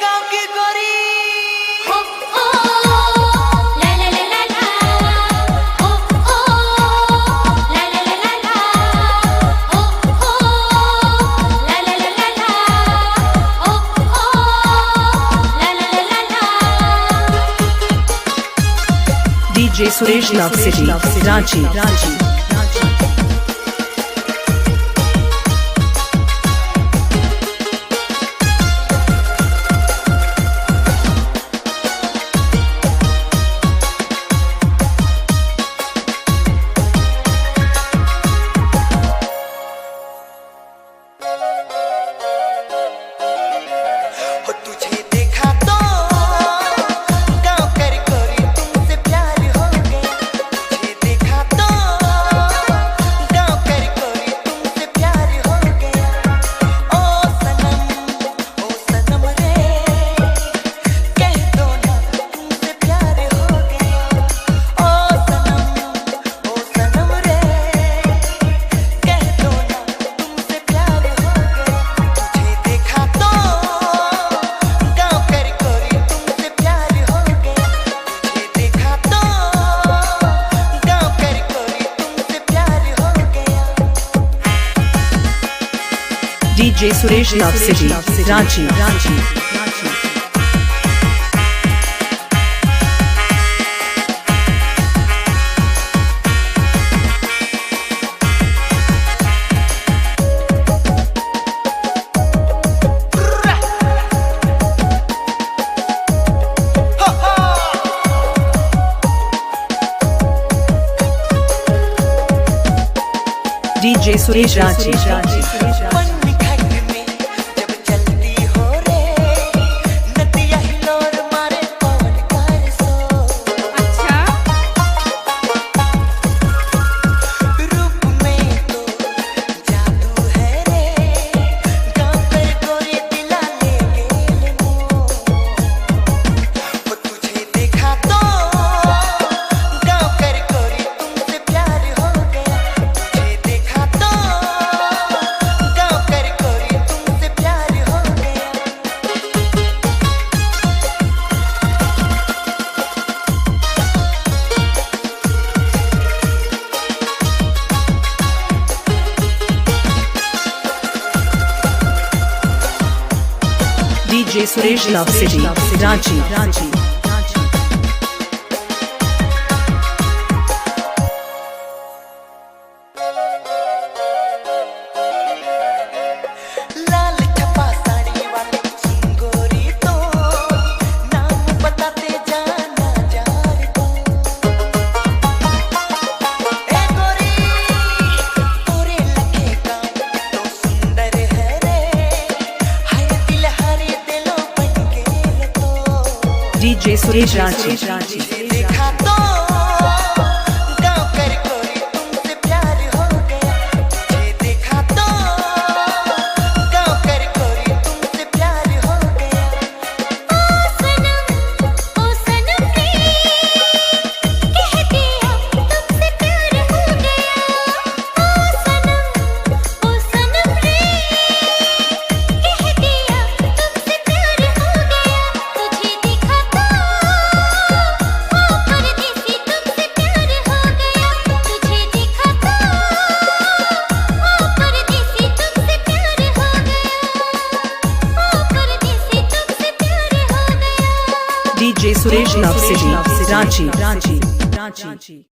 गाँव की गोरी ओ ओ ला ला ला ला ला ओ ओ ला ला ला ला ला ओ ओ ला ला ला ला ला ओ ओ ला ला ला ला ला DJ Suresh Love City, Ranchi. हो तुझे देखा तो गाँव कर गोरी तुमसे प्यार हो गया। तुझे देखा तो गाँव कर गोरी तुमसे प्यार हो गया। ओ सनम रे कह दो ना तुमसे प्यार हो गया। ओ सनम रे कह दो ना तुमसे प्यार हो गया। तुझे देखा तो गाँव कर गोरी तुमसे प्यार हो गया। तुझे देखा तो गाँव कर गोरी तुमसे प्यार हो गया। DJ Suresh Love City, Ranchi. DJ Suresh Ranchi. पन्नी घाट में जब चलती हो रे नदिया हिलोर मारे पवन कर सो। अच्छा रूप में तो जादू है रे गाँव कर गोरी दिला ले गेल मोह। हो तुझे देखा तो गाँव कर गोरी तुमसे प्यार हो गया। तुझे देखा तो गाँव कर गोरी तुमसे प्यार हो गया। DJ Suresh Love City, Ranchi. लाल छपा साड़ी वाली सुंगोरी तो नाम बताते जाना जार को। ए गोरी तोरे लगे काम तो सुंदर है रे हर दिल हरे दिलों बन गेल तो। DJ Suresh Ranchi. तुझे देखा तो गाँव कर गोरी तुमसे प्यार हो गया। तुझे देखा तो गाँव कर गोरी तुमसे प्यार हो गया। ओ सनम रे कह दिया तुमसे प्यार हो गया। ओ सनम रे कह दिया तुमसे प्यार हो गया। तुझे देखा तो ओ परदेसी तुमसे प्यार हो गया। तुझे देखा तो ओ परदेसी तुमसे प्यार हो गया। ओ परदेसी तुमसे प्यार हो गया। DJ Suresh Love City, Ranchi.